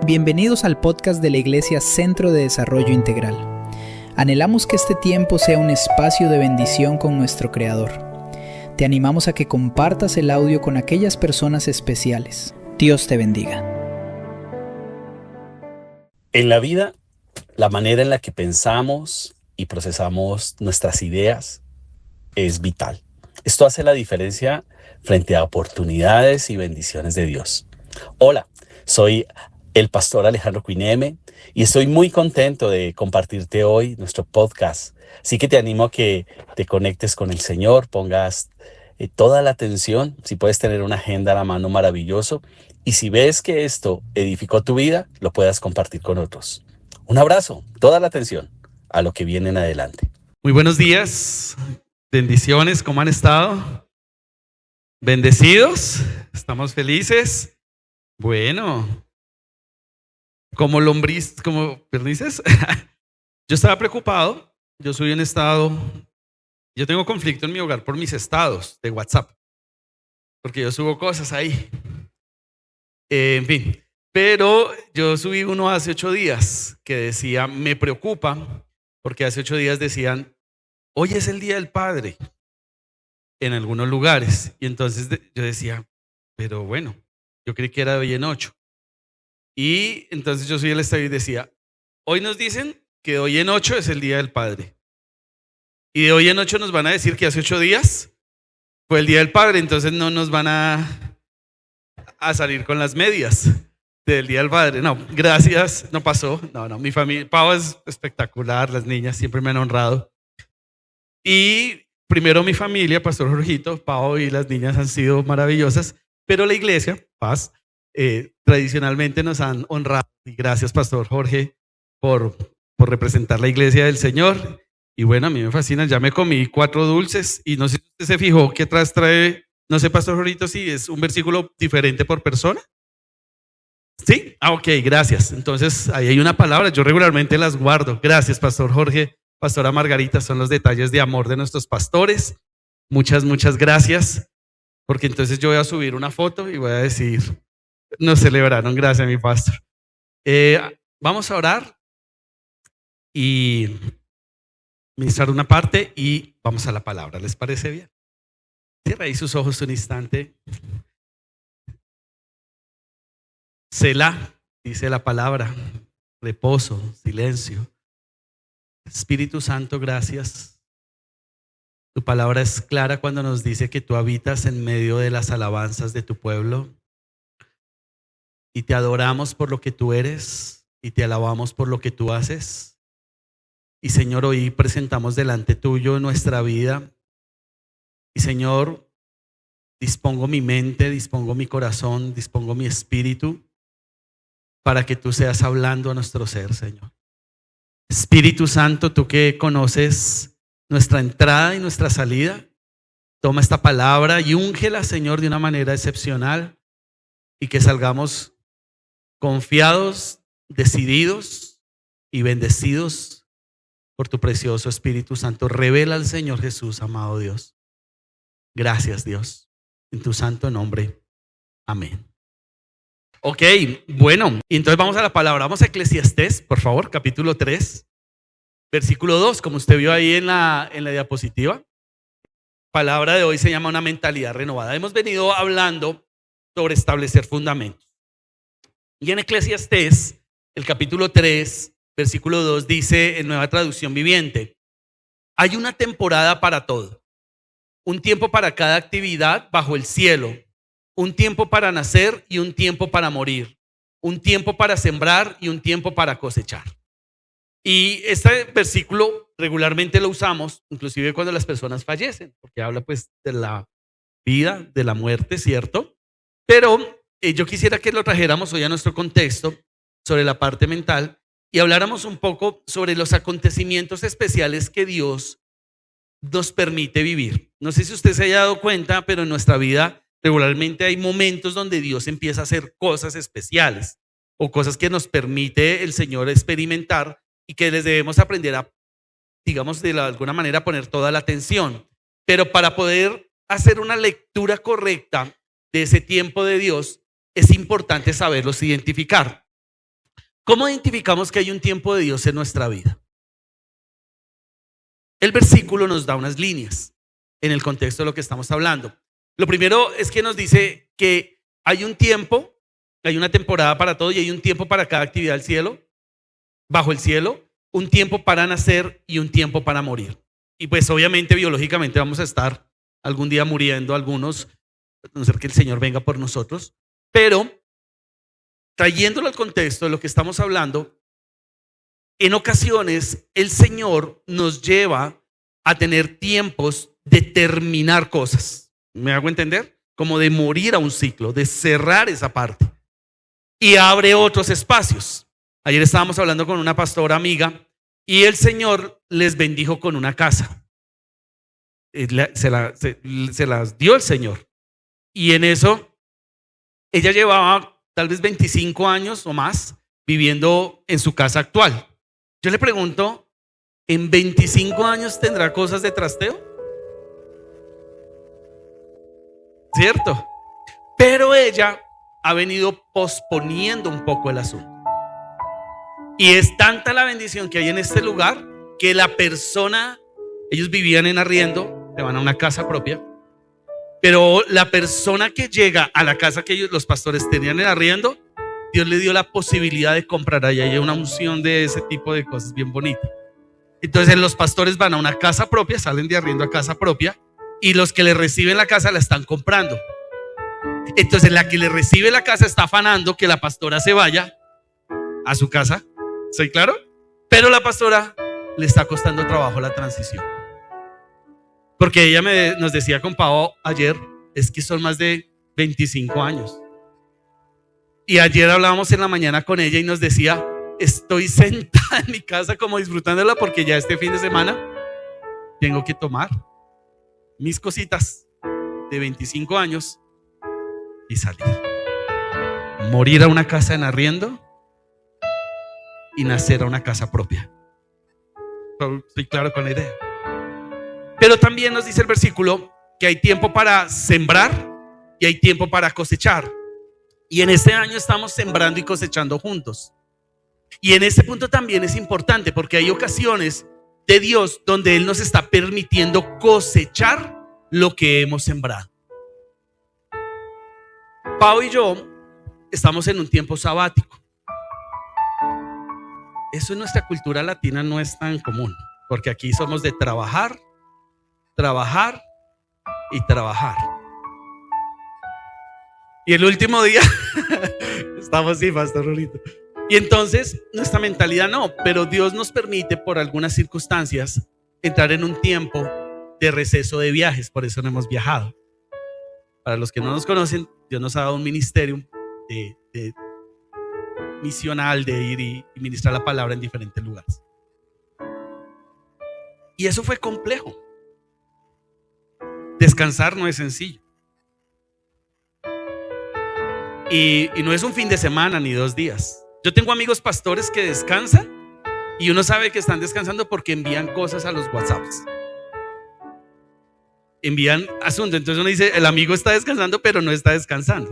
Bienvenidos al podcast de la Iglesia Centro de Desarrollo Integral. Anhelamos que este tiempo sea un espacio de bendición con nuestro Creador. Te animamos a que compartas el audio con aquellas personas especiales. Dios te bendiga. En la vida, la manera en la que pensamos y procesamos nuestras ideas es vital. Esto hace la diferencia frente a oportunidades y bendiciones de Dios. Hola, soy el pastor Alejandro Cuineme y estoy muy contento de compartirte hoy nuestro podcast. Así que te animo a que te conectes con el Señor, pongas toda la atención, si puedes tener una agenda a la mano, maravilloso. Y si ves que esto edificó tu vida, lo puedas compartir con otros. Un abrazo, toda la atención a lo que viene en adelante. Muy buenos días, bendiciones, ¿cómo han estado? ¿Bendecidos? ¿Estamos felices? Bueno, como lombriz, como perdices. Yo estaba preocupado, yo soy en estado, yo tengo conflicto en mi hogar por mis estados de WhatsApp, porque yo subo cosas ahí. En fin, pero yo subí uno hace 8 días que decía, me preocupa, porque hace 8 días decían, hoy es el Día del Padre en algunos lugares. Y entonces yo decía, pero bueno, yo creí que era de hoy en 8. Y entonces yo subí el estado y decía, hoy nos dicen que de hoy en 8 es el Día del Padre. Y de hoy en 8 nos van a decir que hace 8 días fue el Día del Padre, entonces no nos van a salir con las medias del Día del Padre. No, gracias, no pasó. No, mi familia, Pau es espectacular, las niñas siempre me han honrado. Y primero mi familia, Pastor Jorgito, Pau y las niñas han sido maravillosas, pero la iglesia, Paz, tradicionalmente nos han honrado. Y gracias, Pastor Jorge, por representar la iglesia del Señor. Y bueno, a mí me fascina, ya me comí 4 dulces y no sé si usted se fijó que atrás trae, no sé, Pastor Jorgito, si es un versículo diferente por persona. ¿Sí? Ok, gracias. Entonces, ahí hay una palabra, yo regularmente las guardo. Gracias, Pastor Jorge, Pastora Margarita, son los detalles de amor de nuestros pastores. Muchas gracias, porque entonces yo voy a subir una foto y voy a decir, nos celebraron, gracias mi pastor. Vamos a orar y ministrar una parte y vamos a la palabra, ¿les parece bien? Cierra ahí sus ojos un instante. Selah, dice la palabra, reposo, silencio. Espíritu Santo, gracias. Tu palabra es clara cuando nos dice que tú habitas en medio de las alabanzas de tu pueblo. Y te adoramos por lo que tú eres y te alabamos por lo que tú haces. Y Señor, hoy presentamos delante tuyo nuestra vida. Y Señor, dispongo mi mente, dispongo mi corazón, dispongo mi espíritu para que tú seas hablando a nuestro ser, Señor. Espíritu Santo, tú que conoces nuestra entrada y nuestra salida, toma esta palabra y úngela, Señor, de una manera excepcional y que salgamos confiados, decididos y bendecidos por tu precioso Espíritu Santo. Revela al Señor Jesús, amado Dios. Gracias, Dios. En tu santo nombre. Amén. Ok, bueno, entonces vamos a la palabra. Vamos a Eclesiastés, por favor, capítulo 3, versículo 2, como usted vio ahí en la diapositiva. La palabra de hoy se llama una mentalidad renovada. Hemos venido hablando sobre establecer fundamentos. Y en Eclesiastés, el capítulo 3, versículo 2 dice en Nueva Traducción Viviente, hay una temporada para todo, un tiempo para cada actividad bajo el cielo, un tiempo para nacer y un tiempo para morir, un tiempo para sembrar y un tiempo para cosechar. Y este versículo regularmente lo usamos, inclusive cuando las personas fallecen, porque habla pues de la vida, de la muerte, ¿cierto? Pero yo quisiera que lo trajéramos hoy a nuestro contexto sobre la parte mental y habláramos un poco sobre los acontecimientos especiales que Dios nos permite vivir. No sé si usted se haya dado cuenta, pero en nuestra vida regularmente hay momentos donde Dios empieza a hacer cosas especiales o cosas que nos permite el Señor experimentar y que les debemos aprender a, digamos, de alguna manera poner toda la atención. Pero para poder hacer una lectura correcta de ese tiempo de Dios, es importante saberlos identificar. ¿Cómo identificamos que hay un tiempo de Dios en nuestra vida? El versículo nos da unas líneas en el contexto de lo que estamos hablando. Lo primero es que nos dice que hay un tiempo, hay una temporada para todo y hay un tiempo para cada actividad del cielo, bajo el cielo, un tiempo para nacer y un tiempo para morir. Y pues obviamente biológicamente vamos a estar algún día muriendo algunos, a no ser que el Señor venga por nosotros, pero trayéndolo al contexto de lo que estamos hablando, en ocasiones el Señor nos lleva a tener tiempos de terminar cosas. ¿Me hago entender? Como de morir a un ciclo, de cerrar esa parte. Y abre otros espacios. Ayer estábamos hablando con una pastora amiga y el Señor les bendijo con una casa. Se las dio el Señor. Y en eso, ella llevaba tal vez 25 años o más viviendo en su casa actual. Yo le pregunto, ¿en 25 años tendrá cosas de trasteo? ¿Cierto? Pero ella ha venido posponiendo un poco el asunto. Y es tanta la bendición que hay en este lugar que la persona, ellos vivían en arriendo, se van a una casa propia, pero la persona que llega a la casa que ellos, los pastores, tenían en arriendo, Dios le dio la posibilidad de comprar allá. Hay una unción de ese tipo de cosas bien bonitas. Entonces los pastores van a una casa propia, salen de arriendo a casa propia, y los que le reciben la casa la están comprando. Entonces la que le recibe la casa está afanando que la pastora se vaya a su casa. ¿Soy claro? Pero la pastora le está costando trabajo la transición. Porque ella nos decía con Pau ayer, es que son más de 25 años. Y ayer hablábamos en la mañana con ella y nos decía, estoy sentada en mi casa como disfrutándola porque ya este fin de semana tengo que tomar mis cositas de 25 años y salir. Morir a una casa en arriendo y nacer a una casa propia. Estoy claro con la idea. Pero también nos dice el versículo que hay tiempo para sembrar y hay tiempo para cosechar. Y en este año estamos sembrando y cosechando juntos. Y en este punto también es importante porque hay ocasiones de Dios donde Él nos está permitiendo cosechar lo que hemos sembrado. Pau y yo estamos en un tiempo sabático. Eso en nuestra cultura latina no es tan común, porque aquí somos de trabajar, trabajar y trabajar. Y el último día estamos así, Pastor Rolito. Y entonces nuestra mentalidad no, pero Dios nos permite por algunas circunstancias entrar en un tiempo de receso de viajes, por eso no hemos viajado. Para los que no nos conocen, Dios nos ha dado un ministerio de misional de ir y ministrar la palabra en diferentes lugares. Y eso fue complejo. Descansar no es sencillo. Y no es un fin de semana ni 2 días. Yo tengo amigos pastores que descansan y uno sabe que están descansando porque envían cosas a los WhatsApps. Envían asuntos. Entonces uno dice, el amigo está descansando, pero no está descansando.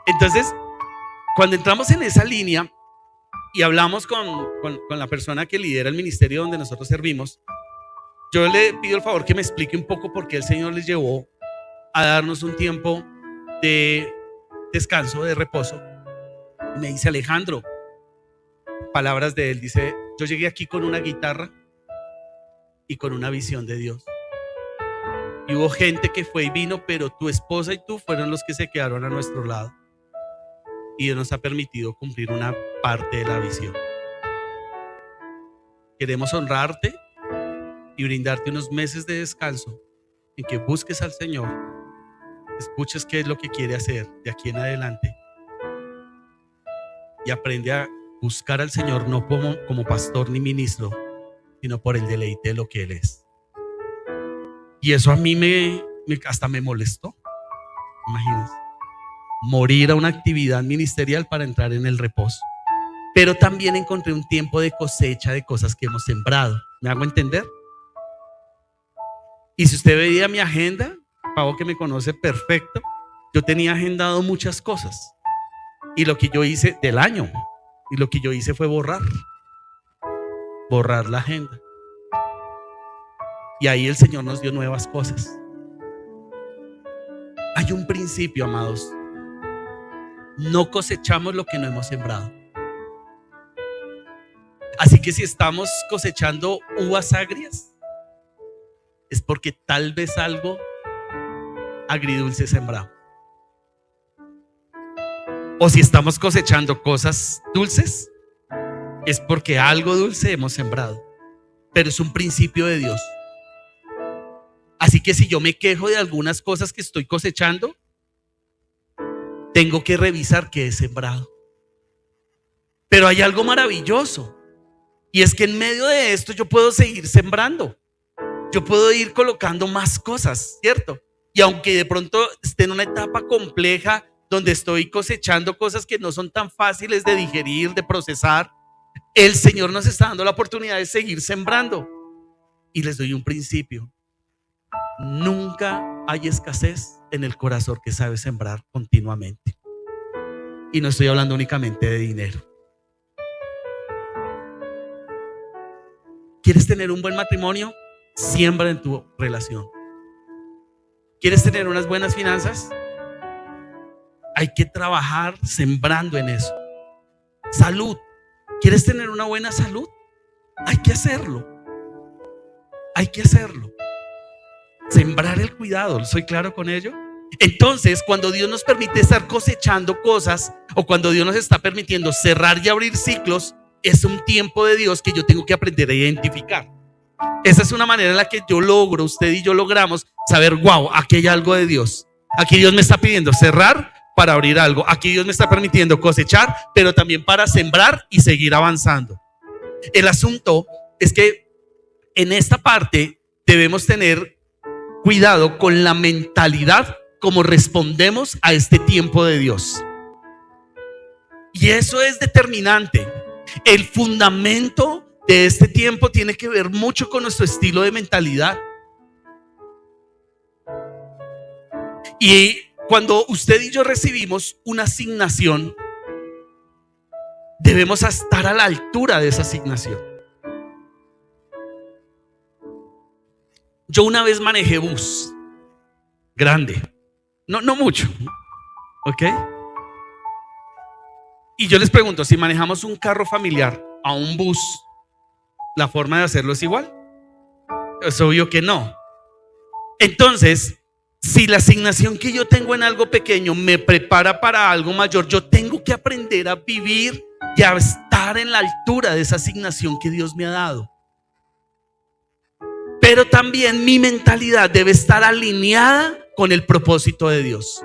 Entonces, cuando entramos en esa línea y hablamos con la persona que lidera el ministerio donde nosotros servimos, yo le pido el favor que me explique un poco por qué el Señor les llevó a darnos un tiempo de descanso, de reposo. Y me dice, Alejandro, palabras de él, dice, yo llegué aquí con una guitarra y con una visión de Dios. Y hubo gente que fue y vino, pero tu esposa y tú fueron los que se quedaron a nuestro lado. Y Dios nos ha permitido cumplir una parte de la visión. Queremos honrarte y brindarte unos meses de descanso en que busques al Señor, escuches qué es lo que quiere hacer de aquí en adelante y aprende a buscar al Señor no como pastor ni ministro, sino por el deleite de lo que Él es. Y eso a mí hasta me molestó. Imagínense, morir a una actividad ministerial para entrar en el reposo. Pero también encontré un tiempo de cosecha de cosas que hemos sembrado. ¿Me hago entender? Y si usted veía mi agenda, Pau, que me conoce perfecto, yo tenía agendado muchas cosas. Y lo que yo hice del año, Y lo que yo hice fue borrar la agenda. Y ahí el Señor nos dio nuevas cosas. Hay un principio, amados. No cosechamos lo que no hemos sembrado. Así que si estamos cosechando uvas agrias, es porque tal vez algo agridulce sembrado. O si estamos cosechando cosas dulces, es porque algo dulce hemos sembrado. Pero es un principio de Dios. Así que si yo me quejo de algunas cosas que estoy cosechando, tengo que revisar qué he sembrado. Pero hay algo maravilloso, y es que en medio de esto yo puedo seguir sembrando. Yo puedo ir colocando más cosas, ¿cierto? Y aunque de pronto esté en una etapa compleja donde estoy cosechando cosas que no son tan fáciles de digerir, de procesar, el Señor nos está dando la oportunidad de seguir sembrando. Y les doy un principio: nunca hay escasez en el corazón que sabe sembrar continuamente. Y no estoy hablando únicamente de dinero. ¿Quieres tener un buen matrimonio? Siembra en tu relación. ¿Quieres tener unas buenas finanzas? Hay que trabajar sembrando en eso. Salud. ¿Quieres tener una buena salud? Hay que hacerlo. Hay que hacerlo. Sembrar el cuidado. ¿Soy claro con ello? Entonces, cuando Dios nos permite estar cosechando cosas, o cuando Dios nos está permitiendo cerrar y abrir ciclos, es un tiempo de Dios que yo tengo que aprender a identificar. Esa es una manera en la que yo logro, usted y yo logramos saber: wow, aquí hay algo de Dios. Aquí Dios me está pidiendo cerrar para abrir algo. Aquí Dios me está permitiendo cosechar, pero también para sembrar y seguir avanzando. El asunto es que en esta parte debemos tener cuidado con la mentalidad como respondemos a este tiempo de Dios. Y eso es determinante. El fundamento de este tiempo tiene que ver mucho con nuestro estilo de mentalidad. Y cuando usted y yo recibimos una asignación, debemos estar a la altura de esa asignación. Yo una vez manejé bus grande, no mucho, ¿ok? Y yo les pregunto, si manejamos un carro familiar a un bus, ¿la forma de hacerlo es igual? Es obvio que no. Entonces, si la asignación que yo tengo en algo pequeño me prepara para algo mayor, yo tengo que aprender a vivir y a estar en la altura de esa asignación que Dios me ha dado. Pero también mi mentalidad debe estar alineada con el propósito de Dios.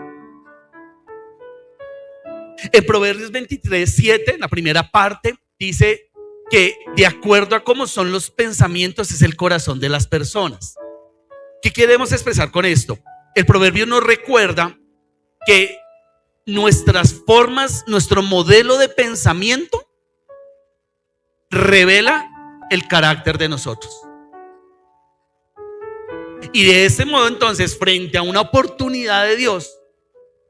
En Proverbios 23:7, en la primera parte, dice que de acuerdo a cómo son los pensamientos es el corazón de las personas. ¿Qué queremos expresar con esto? El proverbio nos recuerda que nuestras formas, nuestro modelo de pensamiento revela el carácter de nosotros. Y de ese modo, entonces, frente a una oportunidad de Dios,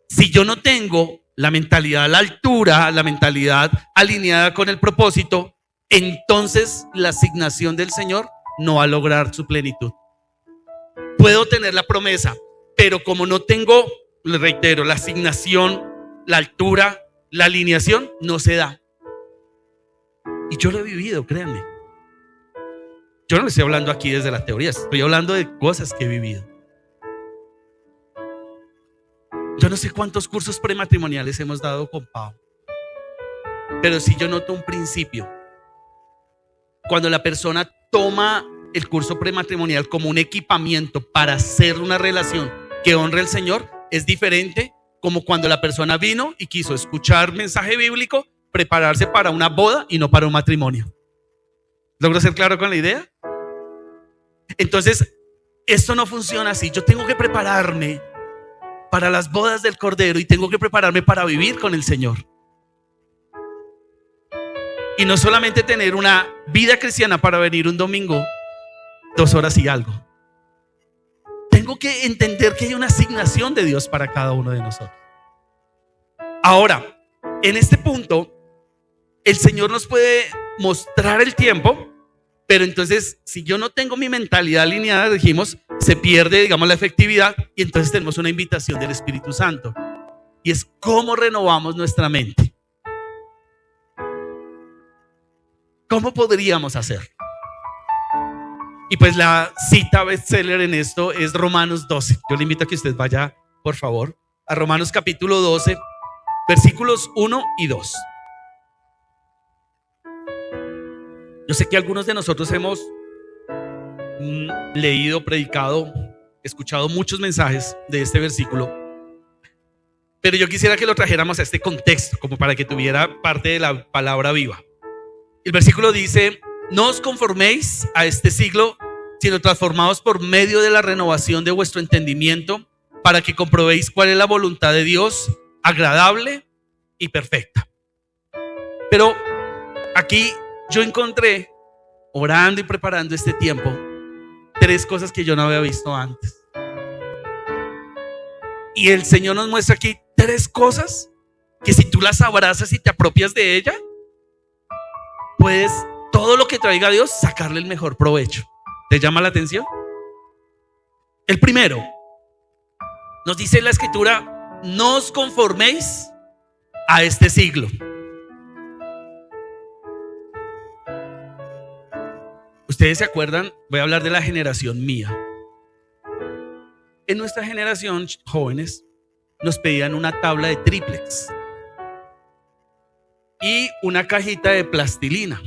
si yo no tengo la mentalidad a la altura, la mentalidad alineada con el propósito, entonces la asignación del Señor no va a lograr su plenitud. Puedo tener la promesa, pero como no tengo, le reitero, la asignación, la altura, la alineación, no se da. Y yo lo he vivido, créanme. Yo no le estoy hablando aquí desde la teoría, estoy hablando de cosas que he vivido. Yo no sé cuántos cursos prematrimoniales hemos dado con Pau, pero si yo noto un principio. Cuando la persona toma el curso prematrimonial como un equipamiento para hacer una relación que honre al Señor, es diferente como cuando la persona vino y quiso escuchar mensaje bíblico, prepararse para una boda y no para un matrimonio. ¿Logro ser claro con la idea? Entonces, esto no funciona así. Yo tengo que prepararme para las bodas del Cordero y tengo que prepararme para vivir con el Señor. Y no solamente tener una vida cristiana para venir un domingo 2 horas y algo. Tengo que entender que hay una asignación de Dios para cada uno de nosotros. Ahora, en este punto, el Señor nos puede mostrar el tiempo, pero entonces si yo no tengo mi mentalidad alineada, dijimos, se pierde, digamos, la efectividad, y entonces tenemos una invitación del Espíritu Santo, y es cómo renovamos nuestra mente. ¿Cómo podríamos hacer? Y pues la cita bestseller en esto es Romanos 12. Yo le invito a que usted vaya, por favor, a Romanos capítulo 12, versículos 1 y 2. Yo sé que algunos de nosotros hemos leído, predicado, escuchado muchos mensajes de este versículo, pero yo quisiera que lo trajéramos a este contexto, como para que tuviera parte de la palabra viva. El versículo dice: no os conforméis a este siglo, sino transformaos por medio de la renovación de vuestro entendimiento, para que comprobéis cuál es la voluntad de Dios, agradable y perfecta. Pero aquí yo encontré, orando y preparando este tiempo, 3 cosas que yo no había visto antes. Y el Señor nos muestra aquí 3 cosas que si tú las abrazas y te apropias de ella, puedes, todo lo que traiga Dios, sacarle el mejor provecho. ¿Te llama la atención? El primero, nos dice la Escritura: no os conforméis a este siglo. Ustedes se acuerdan, voy a hablar de la generación mía. En nuestra generación, jóvenes, nos pedían una tabla de tríplex y una cajita de plastilina.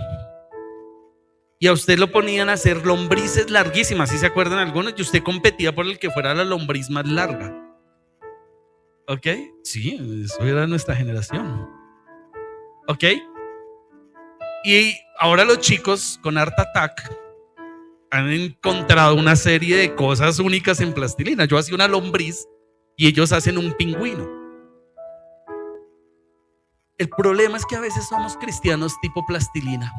Y a usted lo ponían a hacer lombrices larguísimas, ¿sí se acuerdan algunos? Y usted competía por el que fuera la lombriz más larga. ¿Ok? Sí, eso era nuestra generación. ¿Ok? Y ahora los chicos con Art Attack han encontrado una serie de cosas únicas en plastilina. Yo hacía una lombriz y ellos hacen un pingüino. El problema es que a veces somos cristianos tipo plastilina,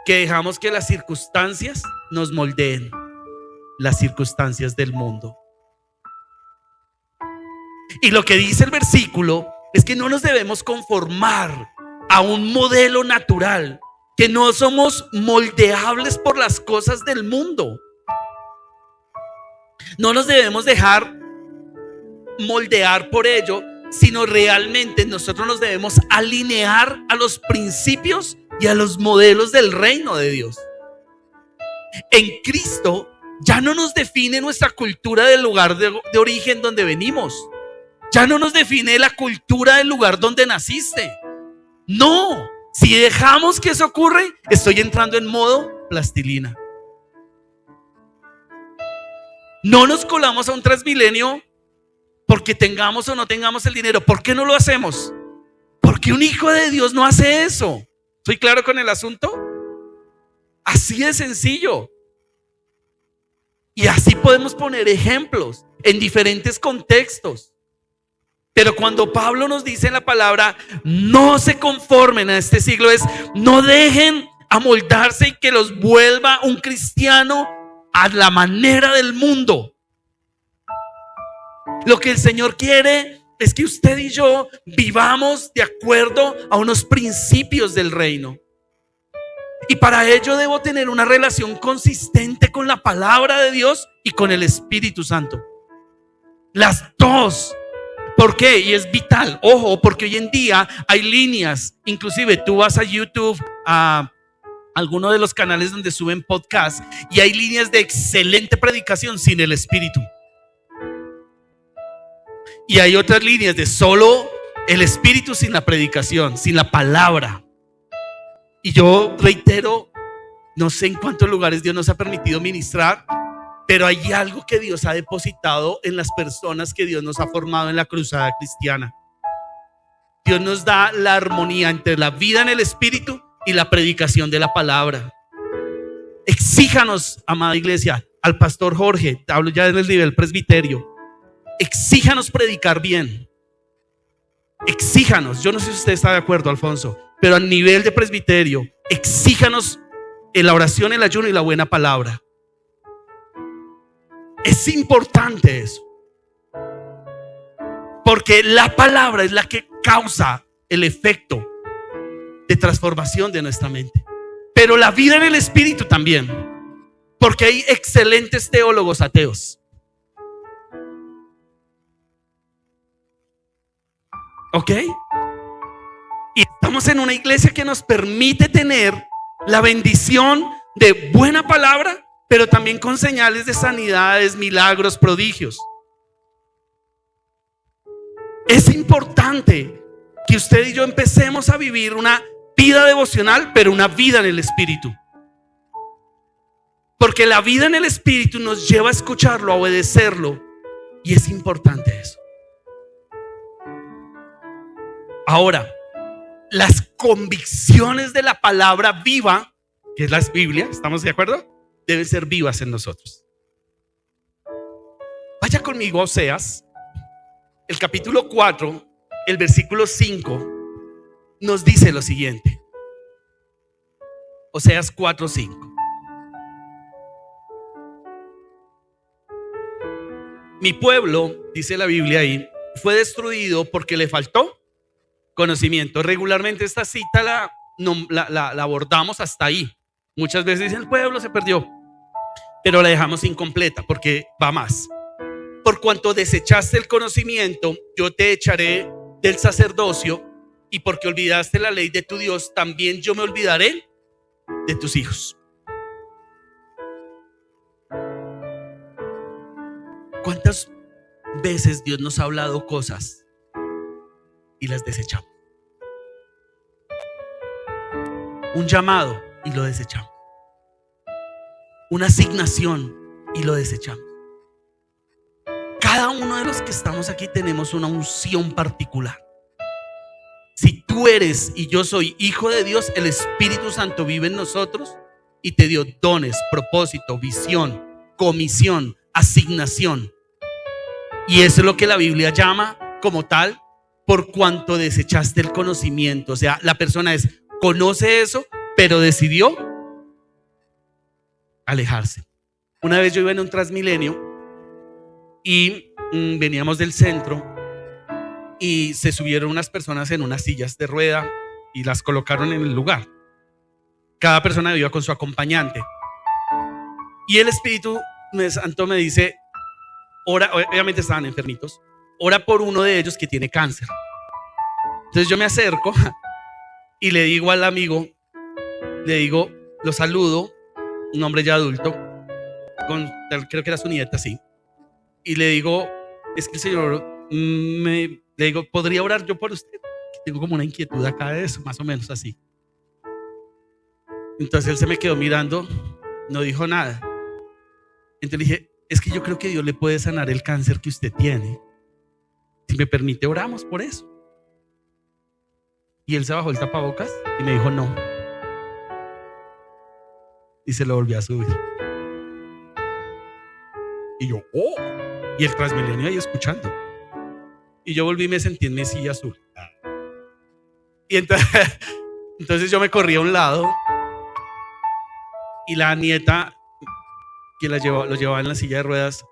que dejamos que las circunstancias nos moldeen, las circunstancias del mundo. Y lo que dice el versículo es que no nos debemos conformar a un modelo natural, que no somos moldeables por las cosas del mundo. No nos debemos dejar moldear por ello, sino realmente nosotros nos debemos alinear a los principios y a los modelos del reino de Dios. En Cristo ya no nos define nuestra cultura del lugar de origen donde venimos. Ya no nos define la cultura del lugar donde naciste. No, si dejamos que eso ocurra, estoy entrando en modo plastilina. No nos colamos a un Transmilenio porque tengamos o no tengamos el dinero. ¿Por qué no lo hacemos? Porque un hijo de Dios no hace eso. ¿Estoy claro con el asunto? Así de sencillo. Y así podemos poner ejemplos en diferentes contextos. Pero cuando Pablo nos dice en la palabra: no se conformen a este siglo, es no dejen amoldarse y que los vuelva un cristiano a la manera del mundo. Lo que el Señor quiere es que usted y yo vivamos de acuerdo a unos principios del reino. Y para ello debo tener una relación consistente con la palabra de Dios y con el Espíritu Santo. Las dos. ¿Por qué? Y es vital. Ojo, porque hoy en día hay líneas. Inclusive tú vas a YouTube, a alguno de los canales donde suben podcasts, y hay líneas de excelente predicación sin el Espíritu. Y hay otras líneas de solo el Espíritu sin la predicación, sin la palabra. Y yo reitero, no sé en cuántos lugares Dios nos ha permitido ministrar, pero hay algo que Dios ha depositado en las personas que Dios nos ha formado en la cruzada cristiana. Dios nos da la armonía entre la vida en el Espíritu y la predicación de la palabra. Exíjanos, amada iglesia, al pastor Jorge, te hablo ya desde el nivel presbiterio, exíjanos predicar bien. Exíjanos, yo no sé si usted está de acuerdo, Alfonso, pero a nivel de presbiterio, exíjanos en la oración, el ayuno y la buena palabra. Es importante eso, porque la palabra es la que causa el efecto de transformación de nuestra mente. Pero la vida en el espíritu también, porque hay excelentes teólogos ateos. ¿Ok? Y estamos en una iglesia que nos permite tener la bendición de buena palabra, pero también con señales de sanidades, milagros, prodigios. Es importante que usted y yo empecemos a vivir una vida devocional, pero una vida en el espíritu. Porque la vida en el espíritu nos lleva a escucharlo, a obedecerlo, y es importante eso. Ahora, las convicciones de la palabra viva, que es la Biblia, ¿estamos de acuerdo? Deben ser vivas en nosotros. Vaya conmigo a Oseas, el capítulo 4, el versículo 5, nos dice lo siguiente. Oseas 4:5. Mi pueblo, dice la Biblia ahí, fue destruido porque le faltó conocimiento. Regularmente esta cita la abordamos hasta ahí. Muchas veces dicen el pueblo se perdió, pero la dejamos incompleta porque va más. Por cuanto desechaste el conocimiento, yo te echaré del sacerdocio, y porque olvidaste la ley de tu Dios, también yo me olvidaré de tus hijos. ¿Cuántas veces Dios nos ha hablado cosas y las desechamos? Un llamado y lo desechamos. Una asignación y lo desechamos. Cada uno de los que estamos aquí tenemos una unción particular. Si tú eres y yo soy hijo de Dios, el Espíritu Santo vive en nosotros y te dio dones, propósito, visión, comisión, asignación. Y eso es lo que la Biblia llama como tal, por cuanto desechaste el conocimiento. O sea, la persona conoce eso, pero decidió alejarse. Una vez yo iba en un Transmilenio y veníamos del centro y se subieron unas personas en unas sillas de rueda y las colocaron en el lugar. Cada persona iba con su acompañante. Y el Espíritu Santo me dice, ora, obviamente estaban enfermitos, ora por uno de ellos que tiene cáncer. Entonces yo me acerco y le digo al amigo, lo saludo, un hombre ya adulto, creo que era su nieta, sí. Y le digo, es que el Señor le digo, ¿podría orar yo por usted? Tengo como una inquietud acá de eso, más o menos así. Entonces él se me quedó mirando, no dijo nada. Entonces le dije, es que yo creo que Dios le puede sanar el cáncer que usted tiene. Si me permite, oramos por eso. Y él se bajó el tapabocas y me dijo no. Y se lo volvió a subir. Y yo, oh. Y el Transmilenio ahí escuchando. Y yo volví y me sentí en mi silla azul. Y entonces yo me corrí a un lado. Y la nieta que lo llevaba en la silla de ruedas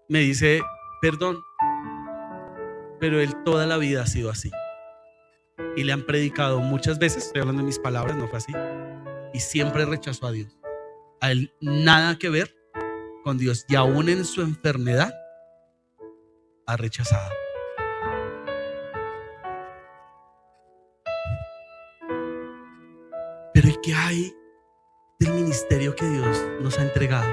me dice, perdón, pero él toda la vida ha sido así. Y le han predicado muchas veces, estoy hablando de mis palabras, no fue así, y siempre rechazó a Dios. A él nada que ver con Dios, y aún en su enfermedad ha rechazado. Pero ¿y qué hay del ministerio que Dios nos ha entregado?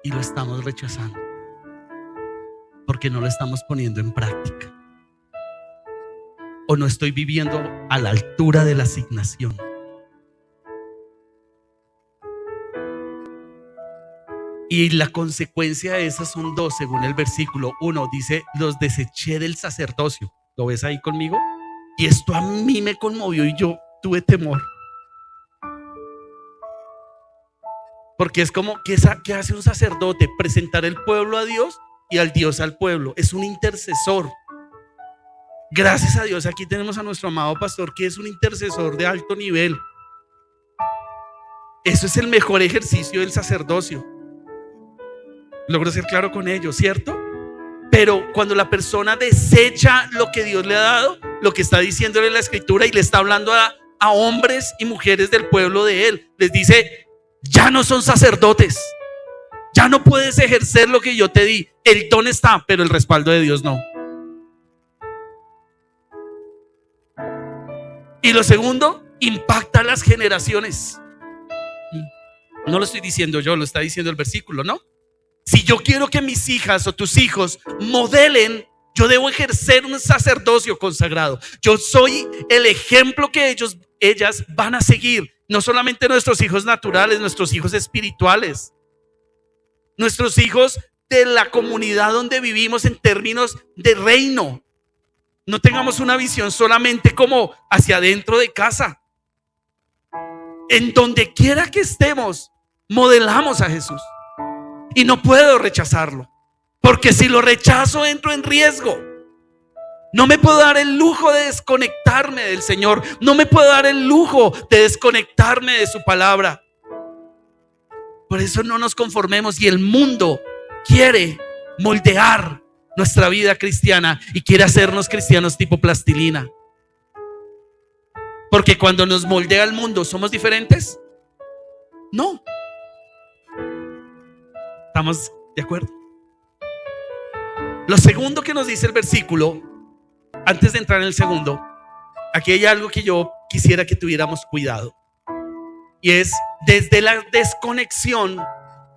Y lo estamos rechazando porque no lo estamos poniendo en práctica, o no estoy viviendo a la altura de la asignación. Y la consecuencia de esas son dos, según el versículo 1. Dice, los deseché del sacerdocio. ¿Lo ves ahí conmigo? Y esto a mí me conmovió y yo tuve temor. Porque es como, ¿qué hace un sacerdote? Presentar el pueblo a Dios y al Dios al pueblo. Es un intercesor. Gracias a Dios, aquí tenemos a nuestro amado pastor, que es un intercesor de alto nivel. Eso es el mejor ejercicio del sacerdocio. Logro ser claro con ello, ¿cierto? Pero cuando la persona desecha lo que Dios le ha dado, lo que está diciéndole la escritura, y le está hablando a hombres y mujeres del pueblo de él, les dice: ya no son sacerdotes, ya no puedes ejercer lo que yo te di. El don está, pero el respaldo de Dios no. Y lo segundo, impacta a las generaciones. No lo estoy diciendo yo, lo está diciendo el versículo, ¿no? Si yo quiero que mis hijas o tus hijos modelen, yo debo ejercer un sacerdocio consagrado. Yo soy el ejemplo que ellas van a seguir. No solamente nuestros hijos naturales, nuestros hijos espirituales, nuestros hijos de la comunidad donde vivimos en términos de reino. No tengamos una visión solamente como hacia adentro de casa. En donde quiera que estemos, modelamos a Jesús. Y no puedo rechazarlo, porque si lo rechazo entro en riesgo. No me puedo dar el lujo de desconectarme del Señor. No me puedo dar el lujo de desconectarme de su palabra. Por eso no nos conformemos. Y el mundo quiere moldear nuestra vida cristiana y quiere hacernos cristianos tipo plastilina. Porque cuando nos moldea el mundo, ¿somos diferentes? No. ¿Estamos de acuerdo? Lo segundo que nos dice el versículo, antes de entrar en el segundo, aquí hay algo que yo quisiera que tuviéramos cuidado. Y es desde la desconexión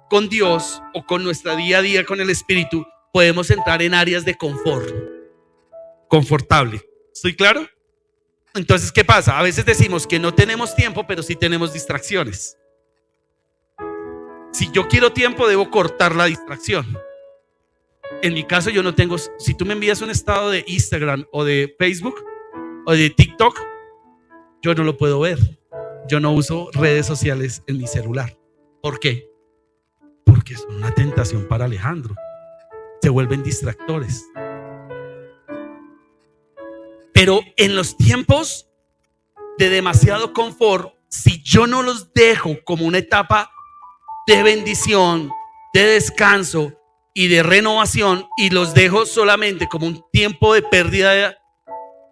con Dios o con nuestra día a día con el Espíritu, podemos entrar en áreas de confort. Confortable. ¿Estoy claro? Entonces, ¿qué pasa? A veces decimos que no tenemos tiempo, pero sí tenemos distracciones. Si yo quiero tiempo, debo cortar la distracción. En mi caso, yo no tengo. Si tú me envías un estado de Instagram o de Facebook o de TikTok, yo no lo puedo ver. Yo no uso redes sociales en mi celular. ¿Por qué? Porque son una tentación para Alejandro. Se vuelven distractores. Pero en los tiempos de demasiado confort, si yo no los dejo como una etapa de bendición, de descanso y de renovación, y los dejo solamente como un tiempo de pérdida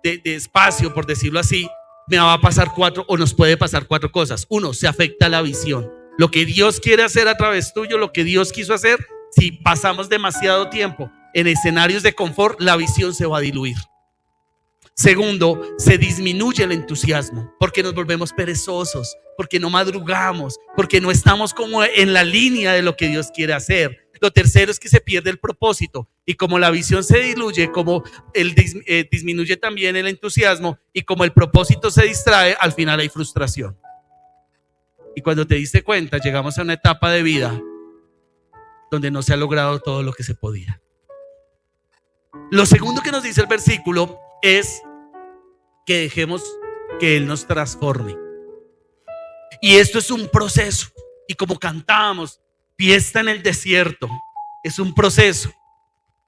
de espacio, por decirlo así, me va a pasar nos puede pasar cuatro cosas. Uno, se afecta la visión. Lo que Dios quiere hacer a través tuyo, lo que Dios quiso hacer, si pasamos demasiado tiempo en escenarios de confort, la visión se va a diluir. Segundo, se disminuye el entusiasmo porque nos volvemos perezosos, porque no madrugamos, porque no estamos como en la línea de lo que Dios quiere hacer. Lo tercero es que se pierde el propósito, y como la visión se diluye, como disminuye también el entusiasmo, y como el propósito se distrae, al final hay frustración. Y cuando te diste cuenta, llegamos a una etapa de vida donde no se ha logrado todo lo que se podía. Lo segundo que nos dice el versículo es que dejemos que Él nos transforme. Y esto es un proceso. Y como cantábamos, fiesta en el desierto, es un proceso.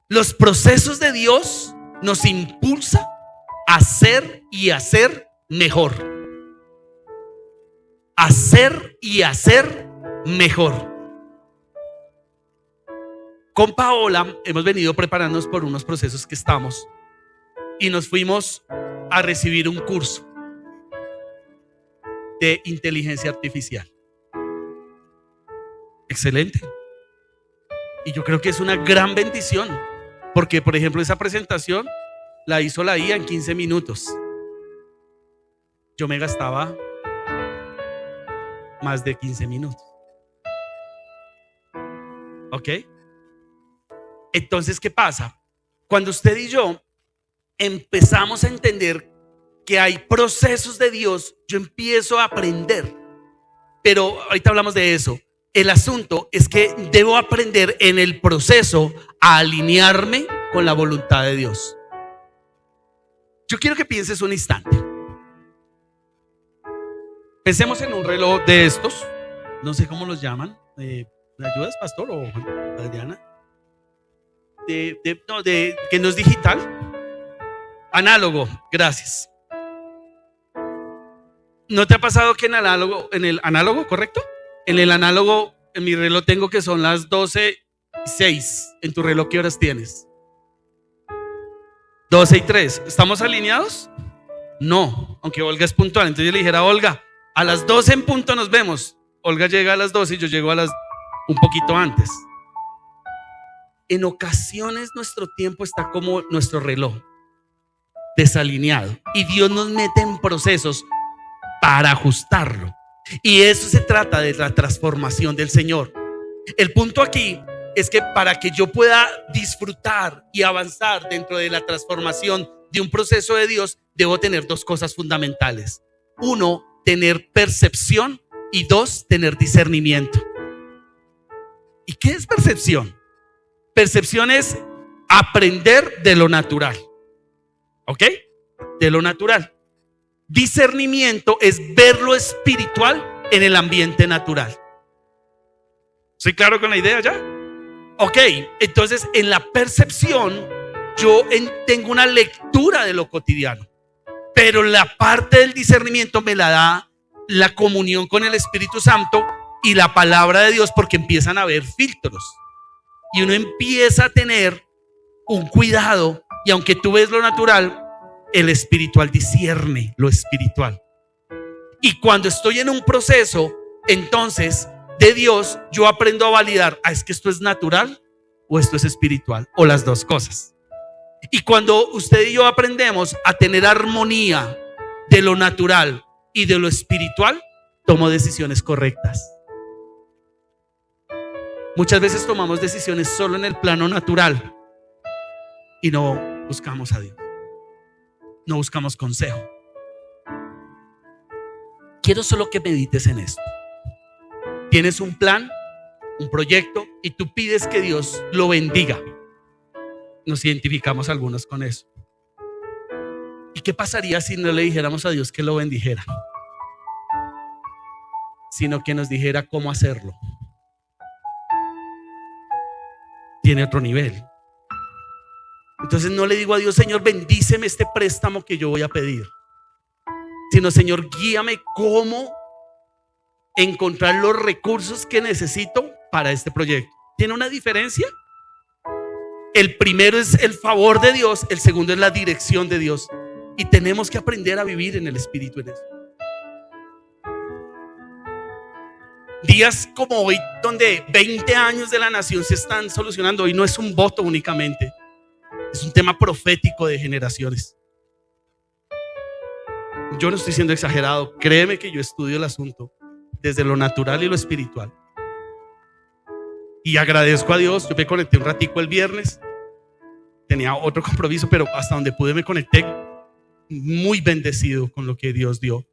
Los procesos de Dios nos impulsa a hacer y hacer mejor. Hacer y hacer mejor. Con Paola hemos venido preparándonos por unos procesos que estamos, y nos fuimos a recibir un curso de inteligencia artificial. Excelente. Y yo creo que es una gran bendición, porque por ejemplo esa presentación la hizo la IA en 15 minutos. Yo me gastaba más de 15 minutos. ¿Ok? Entonces, ¿qué pasa? Cuando usted y yo empezamos a entender que hay procesos de Dios, yo empiezo a aprender. Pero ahorita hablamos de eso. El asunto es que debo aprender en el proceso a alinearme con la voluntad de Dios. Yo quiero que pienses un instante. Pensemos en un reloj de estos. No sé cómo los llaman. ¿Me ayudas, pastor o Adriana? Que no es digital. Análogo, gracias. ¿No te ha pasado que en el análogo, correcto? En el análogo, en mi reloj tengo que son las 12 6. En tu reloj, ¿qué horas tienes? 12:03. ¿Estamos alineados? No, aunque Olga es puntual. Entonces yo le dijera: Olga, a las 12 en punto nos vemos. Olga llega a las 12 y yo llego un poquito antes. En ocasiones nuestro tiempo está como nuestro reloj, desalineado, y Dios nos mete en procesos para ajustarlo. Y eso se trata de la transformación del Señor. El punto aquí es que para que yo pueda disfrutar y avanzar dentro de la transformación de un proceso de Dios, debo tener dos cosas fundamentales. 1, tener percepción, y 2, tener discernimiento. ¿Y qué es percepción? Percepción es aprender de lo natural. ¿Ok? De lo natural. Discernimiento es ver lo espiritual en el ambiente natural. ¿Soy claro con la idea ya? Ok, entonces en la percepción yo tengo una lectura de lo cotidiano, pero la parte del discernimiento me la da la comunión con el Espíritu Santo y la palabra de Dios, porque empiezan a haber filtros y uno empieza a tener un cuidado, y aunque tú ves lo natural, el espiritual discierne lo espiritual. Y cuando estoy en un proceso, entonces, de Dios, yo aprendo a validar: es que esto es natural o esto es espiritual, o las dos cosas. Y cuando usted y yo aprendemos a tener armonía de lo natural y de lo espiritual, tomo decisiones correctas. Muchas veces tomamos decisiones solo en el plano natural y no buscamos a Dios, no buscamos consejo. Quiero solo que medites en esto. Tienes un plan, un proyecto, y tú pides que Dios lo bendiga. Nos identificamos algunos con eso. ¿Y qué pasaría si no le dijéramos a Dios que lo bendijera, sino que nos dijera cómo hacerlo? Tiene otro nivel. Entonces no le digo a Dios: Señor, bendíceme este préstamo que yo voy a pedir, sino: Señor, guíame cómo encontrar los recursos que necesito para este proyecto. ¿Tiene una diferencia? El primero es el favor de Dios, el segundo es la dirección de Dios, y tenemos que aprender a vivir en el Espíritu en eso. Días como hoy, donde 20 años de la nación se están solucionando, hoy no es un voto únicamente, es un tema profético de generaciones. Yo no estoy siendo exagerado, créeme que yo estudio el asunto desde lo natural y lo espiritual. Y agradezco a Dios. Yo me conecté un ratico el viernes, tenía otro compromiso, pero hasta donde pude me conecté, muy bendecido con lo que Dios dio.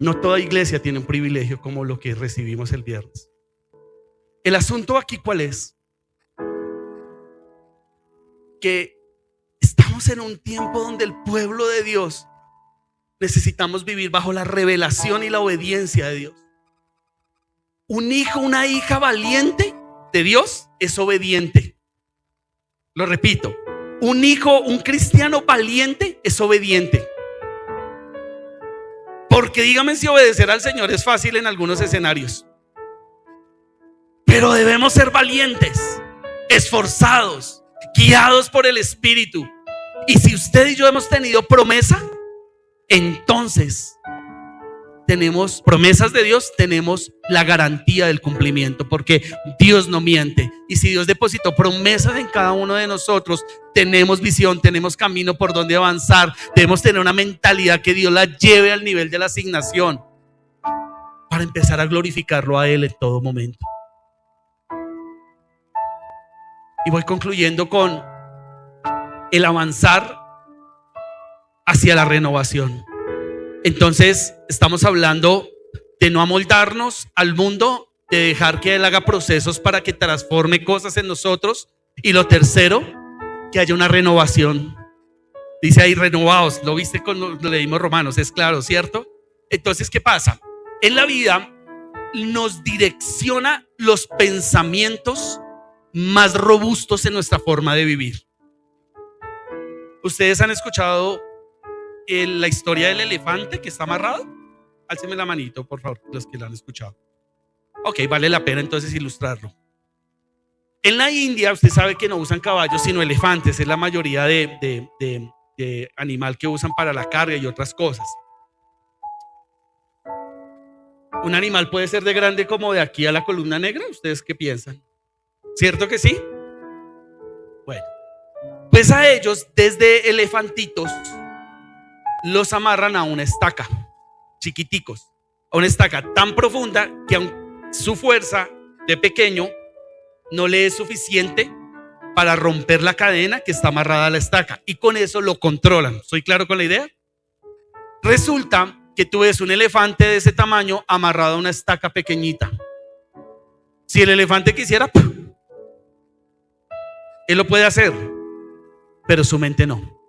No toda iglesia tiene un privilegio como lo que recibimos el viernes. El asunto aquí, ¿cuál es? Que estamos en un tiempo donde el pueblo de Dios necesitamos vivir bajo la revelación y la obediencia de Dios. Un hijo, una hija valiente de Dios es obediente. Lo repito: un hijo, un cristiano valiente es obediente. Porque dígame si obedecer al Señor es fácil en algunos escenarios, pero debemos ser valientes, esforzados, guiados por el Espíritu. Y si usted y yo hemos tenido promesa, entonces tenemos promesas de Dios, tenemos la garantía del cumplimiento, porque Dios no miente. Y si Dios depositó promesas en cada uno de nosotros, tenemos visión, tenemos camino por donde avanzar. Debemos tener una mentalidad que Dios la lleve al nivel de la asignación para empezar a glorificarlo a Él en todo momento. Y voy concluyendo con el avanzar hacia la renovación. Entonces estamos hablando de no amoldarnos al mundo, de dejar que Él haga procesos para que transforme cosas en nosotros. Y lo tercero, que haya una renovación. Dice ahí: renovados. Lo viste cuando lo leímos Romanos, es claro, ¿cierto? Entonces, ¿qué pasa? En la vida nos direcciona los pensamientos más robustos en nuestra forma de vivir. ¿Ustedes han escuchado la historia del elefante que está amarrado? Álceme la manito, por favor, los que lo han escuchado. Ok, vale la pena entonces ilustrarlo. En la India, usted sabe que no usan caballos, sino elefantes. Es la mayoría de animal que usan para la carga y otras cosas. Un animal puede ser de grande como de aquí a la columna negra. ¿Ustedes qué piensan? ¿Cierto que sí? Bueno, pues a ellos desde elefantitos los amarran a una estaca, chiquiticos, a una estaca tan profunda que aun su fuerza de pequeño no le es suficiente para romper la cadena que está amarrada a la estaca, y con eso lo controlan. ¿Soy claro con la idea? Resulta que tú ves un elefante de ese tamaño amarrado a una estaca pequeñita. Si el elefante quisiera, él lo puede hacer, pero su mente no.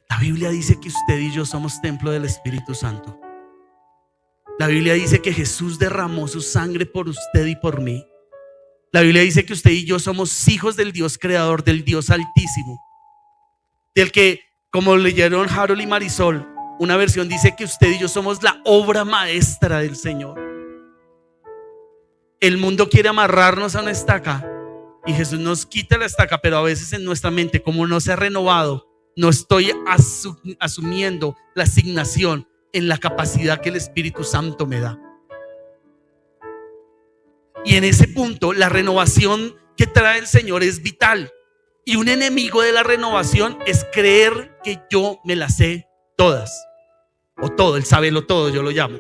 La Biblia dice que usted y yo somos templo del Espíritu Santo. La Biblia dice que Jesús derramó su sangre por usted y por mí. La Biblia dice que usted y yo somos hijos del Dios creador, del Dios altísimo, del que, como leyeron Harold y Marisol, una versión dice que usted y yo somos la obra maestra del Señor. El mundo quiere amarrarnos a una estaca y Jesús nos quita la estaca, pero a veces en nuestra mente, como no se ha renovado, no estoy asumiendo la asignación en la capacidad que el Espíritu Santo me da. Y en ese punto la renovación que trae el Señor es vital. Y un enemigo de la renovación es creer que yo me las sé todas, o todo, el sabelo todo, yo lo llamo.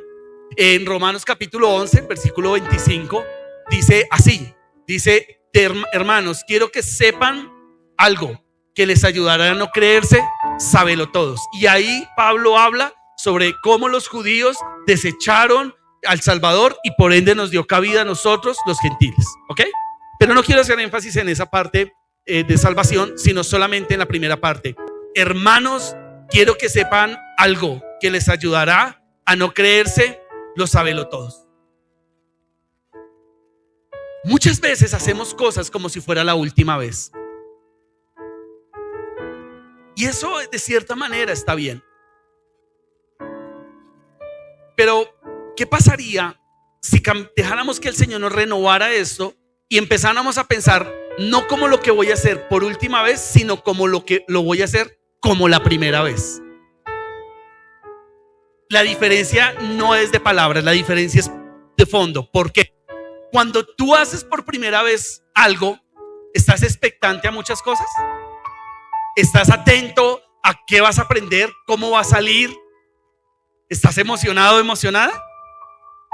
En Romanos capítulo 11, versículo 25, dice así, dice: hermanos, quiero que sepan algo que les ayudará a no creerse sabelo todos. Y ahí Pablo habla sobre cómo los judíos desecharon al Salvador y por ende nos dio cabida a nosotros los gentiles, ¿ok? Pero no quiero hacer énfasis en esa parte de salvación, sino solamente en la primera parte. Hermanos, quiero que sepan algo que les ayudará a no creerse los sabelo todos. Muchas veces hacemos cosas como si fuera la última vez. Y eso de cierta manera está bien. Pero ¿qué pasaría si dejáramos que el Señor nos renovara esto y empezáramos a pensar no como lo que voy a hacer por última vez, sino como lo que lo voy a hacer como la primera vez? La diferencia no es de palabras, la diferencia es de fondo. ¿Por qué? Cuando tú haces por primera vez algo, ¿estás expectante a muchas cosas? ¿Estás atento a qué vas a aprender? ¿Cómo va a salir? ¿Estás emocionado o emocionada?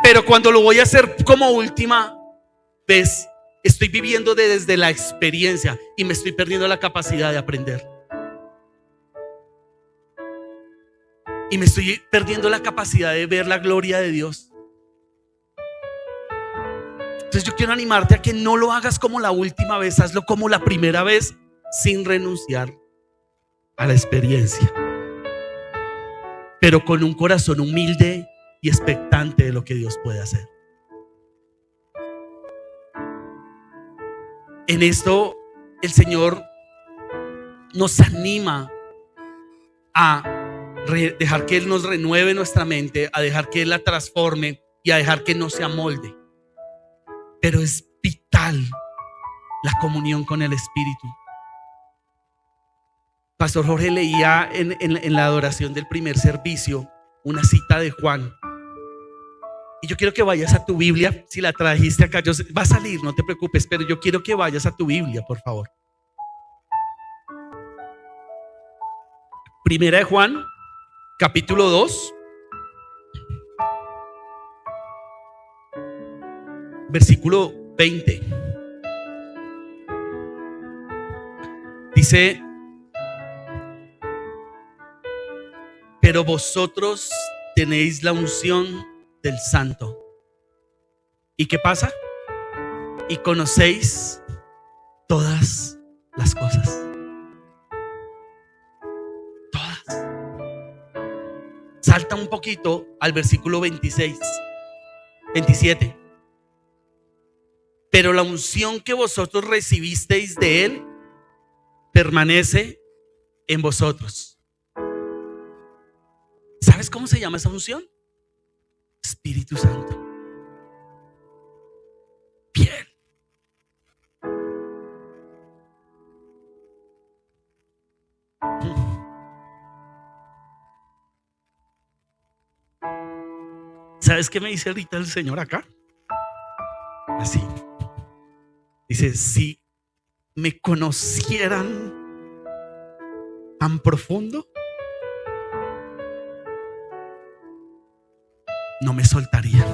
Pero cuando lo voy a hacer como última vez, estoy viviendo desde la experiencia y me estoy perdiendo la capacidad de aprender. Y me estoy perdiendo la capacidad de ver la gloria de Dios. Entonces yo quiero animarte a que no lo hagas como la última vez, hazlo como la primera vez, sin renunciar a la experiencia, pero con un corazón humilde y expectante de lo que Dios puede hacer. En esto el Señor nos anima a dejar que Él nos renueve nuestra mente, a dejar que Él la transforme y a dejar que no se amolde. Pero es vital la comunión con el Espíritu. Pastor Jorge leía en la adoración del primer servicio una cita de Juan. Y yo quiero que vayas a tu Biblia. Si la trajiste acá, va a salir, no te preocupes, pero yo quiero que vayas a tu Biblia, por favor. Primera de Juan, capítulo 2, versículo 20. Dice: pero vosotros tenéis la unción del Santo. ¿Y qué pasa? Y conocéis todas las cosas. Todas. Salta un poquito al versículo 26, 27. Pero la unción que vosotros recibisteis de Él permanece en vosotros. ¿Sabes cómo se llama esa unción? Espíritu Santo. Bien. ¿Sabes qué me dice ahorita el Señor acá? Así. Dice, si me conocieran tan profundo, no me soltarían.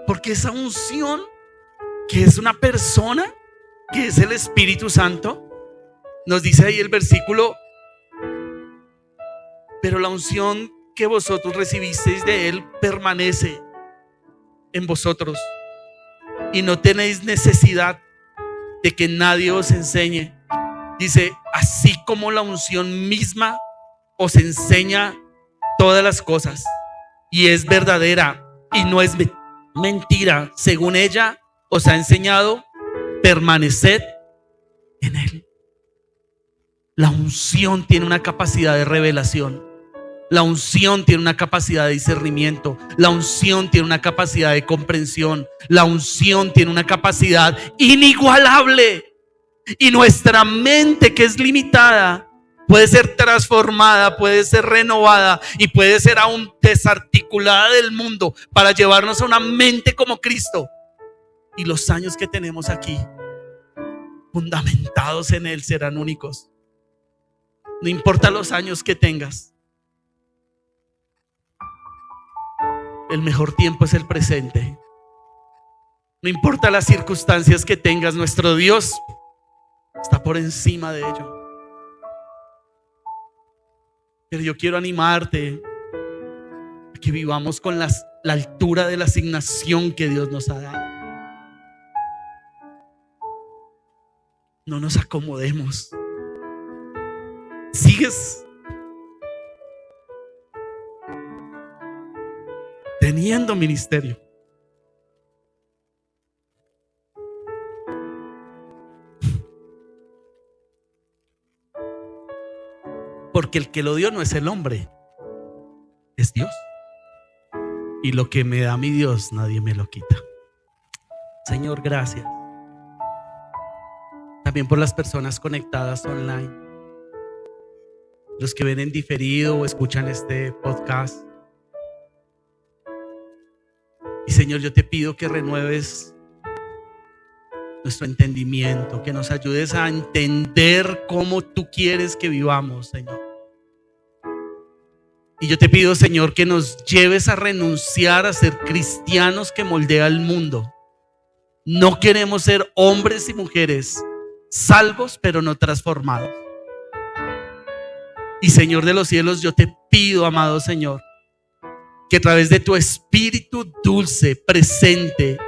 Porque esa unción, que es una persona, que es el Espíritu Santo, nos dice ahí el versículo: pero la unción que vosotros recibisteis de Él permanece en vosotros, y no tenéis necesidad de que nadie os enseñe. Dice, así como la unción misma os enseña todas las cosas, y es verdadera y no es mentira, según ella os ha enseñado, permaneced en Él. La unción tiene una capacidad de revelación. La unción tiene una capacidad de discernimiento. La unción tiene una capacidad de comprensión. La unción tiene una capacidad inigualable. Y nuestra mente, que es limitada, puede ser transformada, puede ser renovada y puede ser aún desarticulada del mundo para llevarnos a una mente como Cristo. Y los años que tenemos aquí, fundamentados en Él, serán únicos. No importa los años que tengas, el mejor tiempo es el presente. No importa las circunstancias que tengas, nuestro Dios está por encima de ello. Pero yo quiero animarte a que vivamos con la altura de la asignación que Dios nos ha dado. No nos acomodemos. Sigues teniendo ministerio. Porque el que lo dio no es el hombre, es Dios. Y lo que me da mi Dios, nadie me lo quita. Señor, gracias. También por las personas conectadas online, los que ven en diferido o escuchan este podcast. Y Señor, yo te pido que renueves nuestro entendimiento, que nos ayudes a entender cómo tú quieres que vivamos, Señor. Y yo te pido, Señor, que nos lleves a renunciar a ser cristianos que moldean el mundo. No queremos ser hombres y mujeres salvos, pero no transformados. Y Señor de los cielos, yo te pido, amado Señor, que a través de tu Espíritu dulce, presente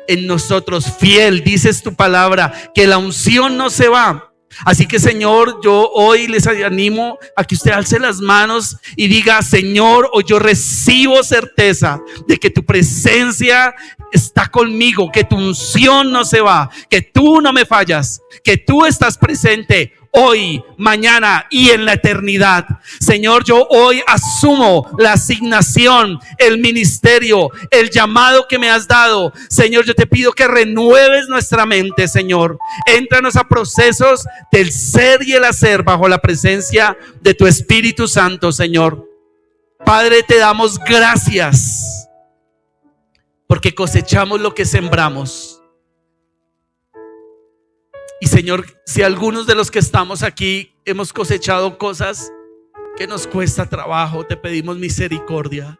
en nosotros, fiel, dices tu palabra, que la unción no se va. Así que, Señor, yo hoy les animo a que usted alce las manos y diga: Señor, hoy yo recibo certeza de que tu presencia está conmigo, que tu unción no se va, que tú no me fallas, que tú estás presente hoy, mañana y en la eternidad. Señor, yo hoy asumo la asignación, el ministerio, el llamado que me has dado. Señor, yo te pido que renueves nuestra mente, Señor. Éntranos a procesos del ser y el hacer bajo la presencia de tu Espíritu Santo, Señor. Padre, te damos gracias porque cosechamos lo que sembramos. Y Señor, si algunos de los que estamos aquí hemos cosechado cosas que nos cuesta trabajo, te pedimos misericordia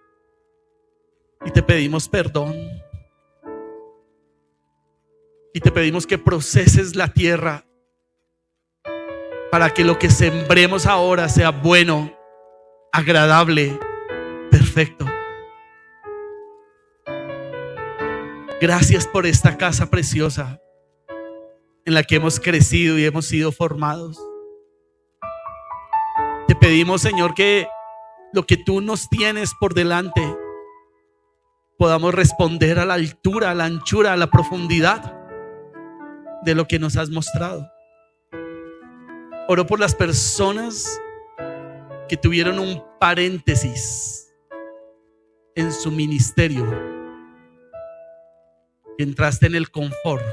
y te pedimos perdón. Y te pedimos que proceses la tierra para que lo que sembremos ahora sea bueno, agradable, perfecto. Gracias por esta casa preciosa en la que hemos crecido y hemos sido formados. Te pedimos, Señor, que lo que tú nos tienes por delante podamos responder a la altura, a la anchura, a la profundidad de lo que nos has mostrado. Oro por las personas que tuvieron un paréntesis en su ministerio, que entraste en el confort.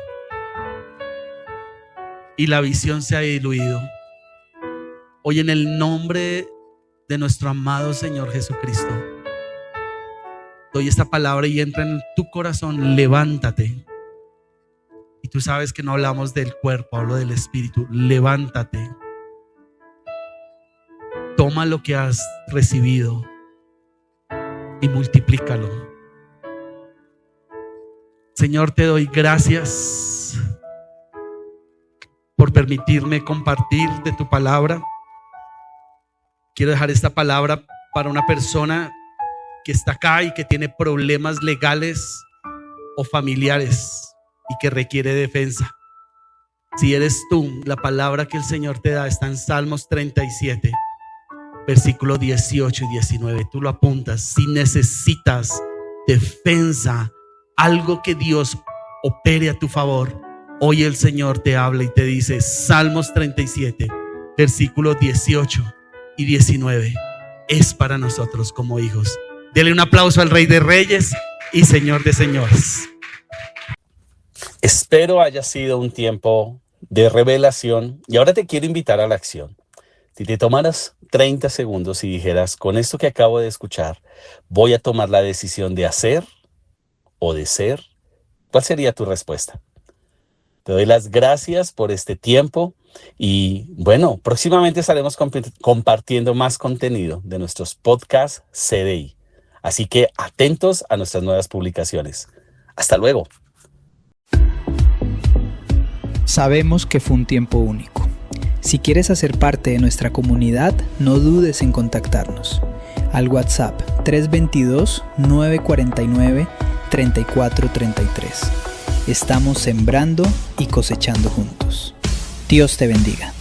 y la visión se ha diluido. Hoy en el nombre de nuestro amado Señor Jesucristo, doy esta palabra y entra en tu corazón. Levántate. Y tú sabes que no hablamos del cuerpo, hablo del espíritu. Levántate. Toma lo que has recibido y multiplícalo. Señor, te doy gracias por permitirme compartir de tu palabra. Quiero dejar esta palabra para una persona que está acá y que tiene problemas legales o familiares y que requiere defensa. Si eres tú, la palabra que el Señor te da está en Salmos 37, versículos 18 y 19. Tú lo apuntas. Si necesitas defensa, algo que Dios opere a tu favor, hoy el Señor te habla y te dice, Salmos 37, versículos 18 y 19, es para nosotros como hijos. Dele un aplauso al Rey de Reyes y Señor de Señores. Espero haya sido un tiempo de revelación y ahora te quiero invitar a la acción. Si te tomaras 30 segundos y dijeras, con esto que acabo de escuchar, voy a tomar la decisión de hacer o de ser, ¿cuál sería tu respuesta? Te doy las gracias por este tiempo y bueno, próximamente estaremos compartiendo más contenido de nuestros podcasts CDI. Así que atentos a nuestras nuevas publicaciones. Hasta luego. Sabemos que fue un tiempo único. Si quieres hacer parte de nuestra comunidad, no dudes en contactarnos. Al WhatsApp 322-949-3433. Estamos sembrando y cosechando juntos. Dios te bendiga.